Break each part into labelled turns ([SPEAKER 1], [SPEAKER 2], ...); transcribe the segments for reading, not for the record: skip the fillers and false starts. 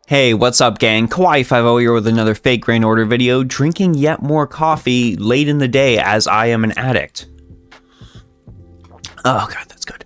[SPEAKER 1] Hey, what's up gang? Kawaii50 here with another Fate Grand Order video, drinking yet more coffee late in the day as I am an addict. Oh god, that's good.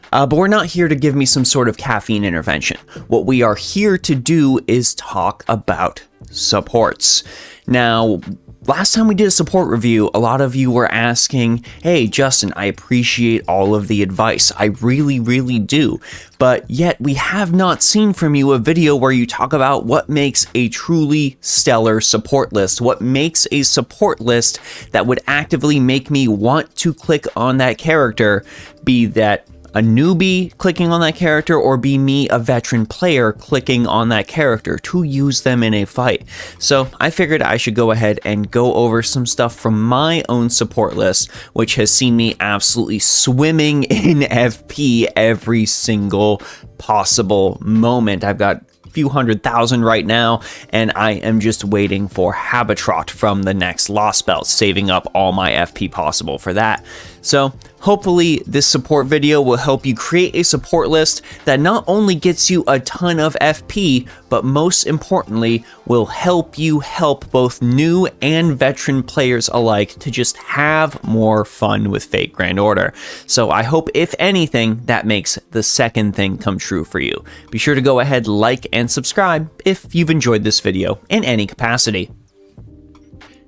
[SPEAKER 1] But we're not here to give me some sort of caffeine intervention. What we are here to do is talk about supports. Now, last time we did a support review, a lot of you were asking, hey, Justin, I appreciate all of the advice. I really do. But yet we have not seen from you a video where you talk about what makes a truly stellar support list, what makes a support list that would actively make me want to click on that character, be that a newbie clicking on that character or be me, a veteran player, clicking on that character to use them in a fight. So I figured I should go ahead and go over some stuff from my own support list, which has seen me absolutely swimming in FP every single possible moment. I've got few 100,000 right now, and I am just waiting for Habitrot from the next Lost Belt, saving up all my FP possible for that. So hopefully this support video will help you create a support list that not only gets you a ton of FP, but most importantly will help you help both new and veteran players alike to just have more fun with Fate Grand Order. So I hope, if anything, that makes the second thing come true for you. Be sure to go ahead, like, and subscribe if you've enjoyed this video in any capacity.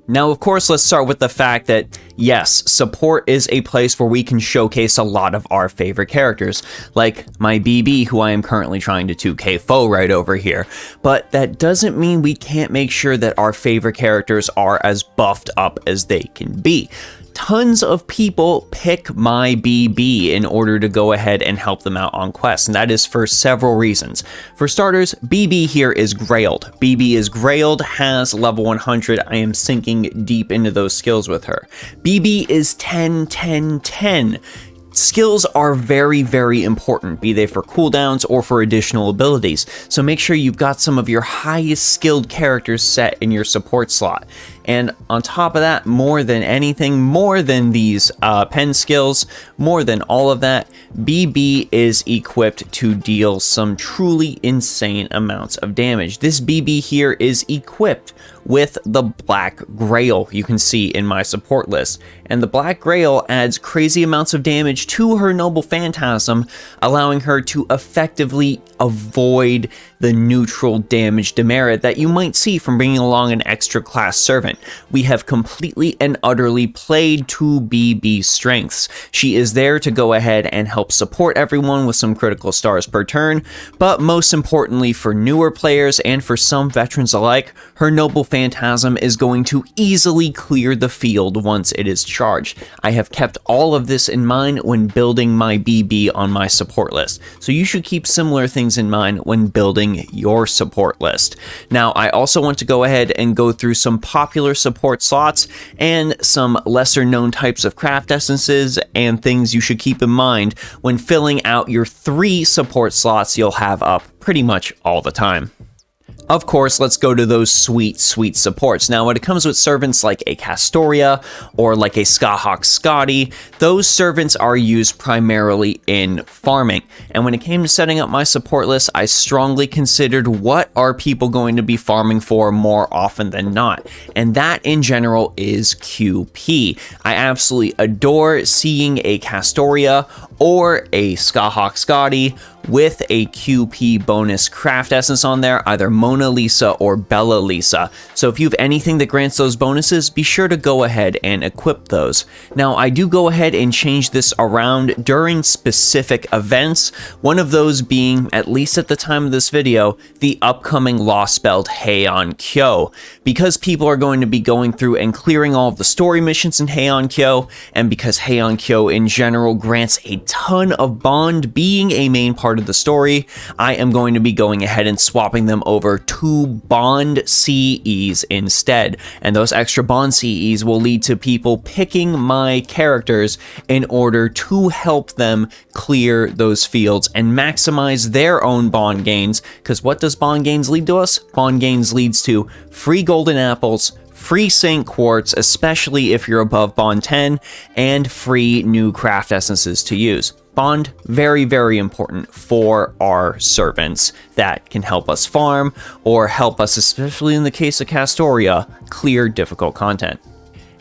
[SPEAKER 1] Now, of course, let's start with the fact that, yes, support is a place where we can showcase a lot of our favorite characters, like my BB, who I am currently trying to 2K foe right over here. But that doesn't mean we can't make sure that our favorite characters are as buffed up as they can be. Tons of people pick my BB in order to go ahead and help them out on quests, and that is for several reasons. For starters, BB here is Grailed. BB is Grailed, has level 100. I am sinking deep into those skills with her. BB is 10-10-10. Skills are very important, be they for cooldowns or for additional abilities, so make sure you've got some of your highest skilled characters set in your support slot. And on top of that, more than anything, more than these pen skills, more than all of that, BB is equipped to deal some truly insane amounts of damage. This BB here is equipped with the Black Grail, you can see in my support list. And the Black Grail adds crazy amounts of damage to her Noble Phantasm, allowing her to effectively avoid the neutral damage demerit that you might see from bringing along an extra class servant. We have completely and utterly played to BB's strengths. She is there to go ahead and help support everyone with some critical stars per turn, but most importantly for newer players and for some veterans alike, her Noble Phantasm is going to easily clear the field once it is charged. I have kept all of this in mind when building my BB on my support list, so you should keep similar things in mind when building your support list. Now, I also want to go ahead and go through some popular support slots and some lesser known types of craft essences and things you should keep in mind when filling out your 3 support slots you'll have up pretty much all the time. Of course, let's go to those sweet supports. Now, when it comes with servants like a Castoria or like a Skahawk Skadi, those servants are used primarily in farming. And when it came to setting up my support list, I strongly considered what are people going to be farming for more often than not. And that in general is QP. I absolutely adore seeing a Castoria or a Skahawk Skadi with a QP bonus craft essence on there, either Mona Lisa or Bella Lisa. So if you have anything that grants those bonuses, be sure to go ahead and equip those. Now, I do go ahead and change this around during specific events, one of those being, at least at the time of this video, the upcoming Lost Belt Heian Kyo. Because people are going to be going through and clearing all of the story missions in Heian Kyo, and because Heian Kyo in general grants a ton of bond being a main part of the story, I am going to be going ahead and swapping them over to bond CEs instead. And those extra bond CEs will lead to people picking my characters in order to help them clear those fields and maximize their own bond gains. Because what does bond gains lead to us? Bond gains leads to free golden apples, free Saint Quartz, especially if you're above bond 10, and free new craft essences to use. Bond, very, very important for our servants that can help us farm or help us, especially in the case of Castoria, clear difficult content.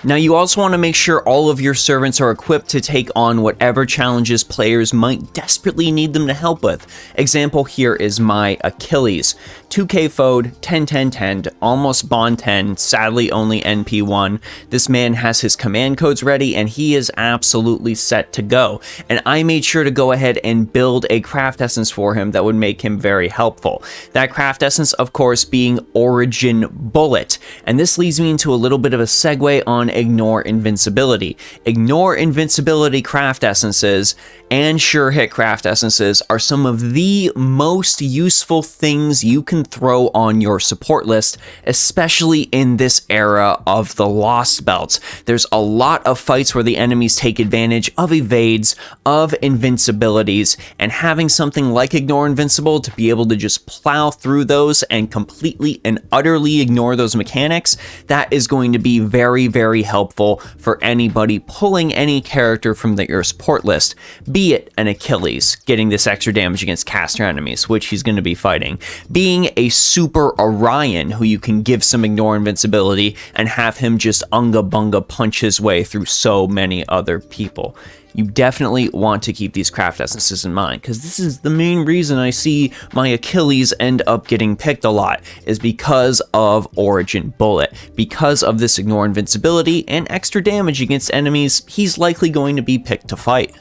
[SPEAKER 1] Now, you also want to make sure all of your servants are equipped to take on whatever challenges players might desperately need them to help with. Example here is my Achilles. 2k Fode, 10-10-10, almost Bond 10, sadly only NP1. This man has his command codes ready and he is absolutely set to go. And I made sure to go ahead and build a craft essence for him that would make him very helpful. That craft essence, of course, being Origin Bullet. And this leads me into a little bit of a segue on Ignore Invincibility. Ignore Invincibility craft essences and Sure Hit craft essences are some of the most useful things you can throw on your support list, especially in this era of the Lost Belts. There's a lot of fights where the enemies take advantage of evades, of invincibilities, and having something like Ignore Invincible to be able to just plow through those and completely and utterly ignore those mechanics, that is going to be very, very helpful for anybody pulling any character from your support list, be it an Achilles, getting this extra damage against caster enemies, which he's going to be fighting, being a super Orion who you can give some Ignore Invincibility and have him just unga bunga punch his way through so many other people. You definitely want to keep these craft essences in mind, because this is the main reason I see my Achilles end up getting picked a lot, is because of Origin Bullet. Because of this Ignore Invincibility and extra damage against enemies, he's likely going to be picked to fight.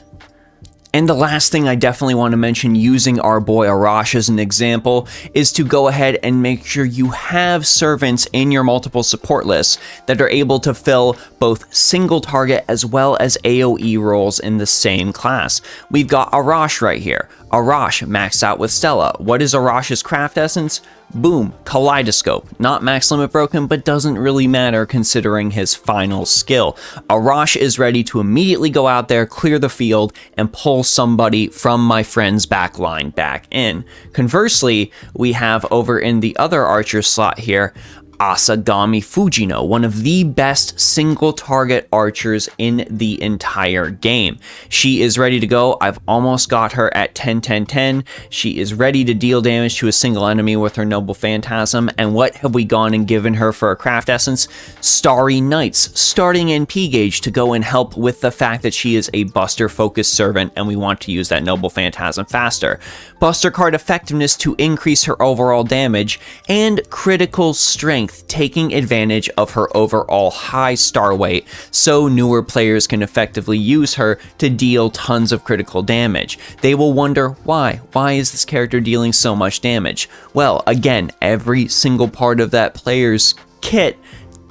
[SPEAKER 1] And the last thing I definitely want to mention, using our boy Arash as an example, is to go ahead and make sure you have servants in your multiple support lists that are able to fill both single target as well as AoE roles in the same class. We've got Arash right here. Arash maxed out with Stella. What is Arash's craft essence? Boom, Kaleidoscope. Not max limit broken, but doesn't really matter considering his final skill. Arash is ready to immediately go out there, clear the field, and pull somebody from my friend's backline back in. Conversely, we have over in the other archer slot here, Asagami Fujino, one of the best single target archers in the entire game. She is ready to go. I've almost got her at 10-10-10. She is ready to deal damage to a single enemy with her Noble Phantasm. And what have we gone and given her for a craft essence? Starry Nights, starting NP gauge to go and help with the fact that she is a buster focused servant and we want to use that Noble Phantasm faster. Buster card effectiveness to increase her overall damage, and critical strength, taking advantage of her overall high star weight so newer players can effectively use her to deal tons of critical damage. They will wonder why. Why is this character dealing so much damage? Well, again, every single part of that player's kit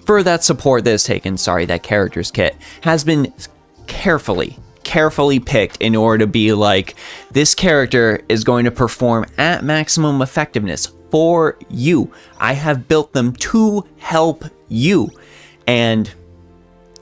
[SPEAKER 1] for that support that is taken, that character's kit, has been carefully picked in order to be like, this character is going to perform at maximum effectiveness for you. I have built them to help you. And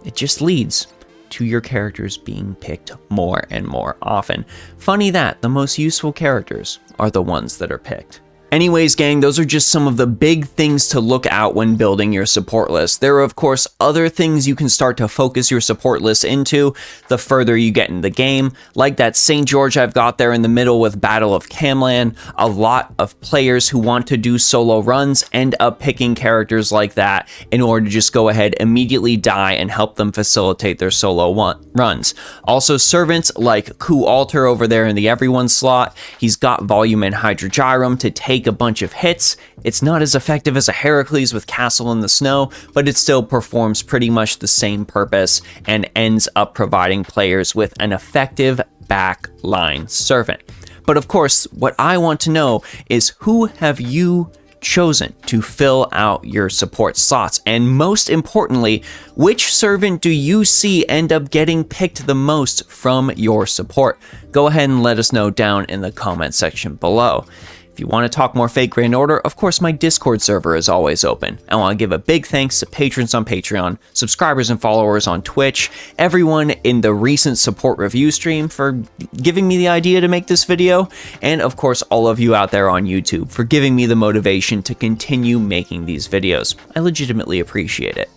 [SPEAKER 1] it just leads to your characters being picked more and more often. Funny that the most useful characters are the ones that are picked. Anyways, gang, those are just some of the big things to look out when building your support list. There are, of course, other things you can start to focus your support list into the further you get in the game, like that St. George I've got there in the middle with Battle of Camlan. A lot of players who want to do solo runs end up picking characters like that in order to just go ahead, immediately die, and help them facilitate their solo runs. Also, servants like Ku Alter over there in the Everyone slot. He's got Volume and Hydrogyrum to take a bunch of hits. It's not as effective as a Heracles with Castle in the Snow, but it still performs pretty much the same purpose and ends up providing players with an effective backline servant. But of course, what I want to know is, who have you chosen to fill out your support slots? And most importantly, which servant do you see end up getting picked the most from your support? Go ahead and let us know down in the comment section below. If you want to talk more Fate Grand Order, of course my Discord server is always open. I want to give a big thanks to patrons on Patreon, subscribers and followers on Twitch, everyone in the recent support review stream for giving me the idea to make this video, and of course all of you out there on YouTube for giving me the motivation to continue making these videos. I legitimately appreciate it.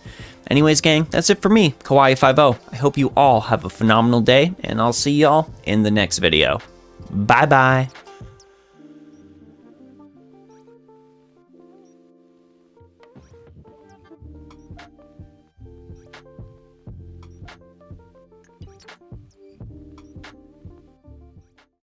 [SPEAKER 1] Anyways, gang, that's it for me, Kawaii50. I hope you all have a phenomenal day, and I'll see y'all in the next video. Bye-bye.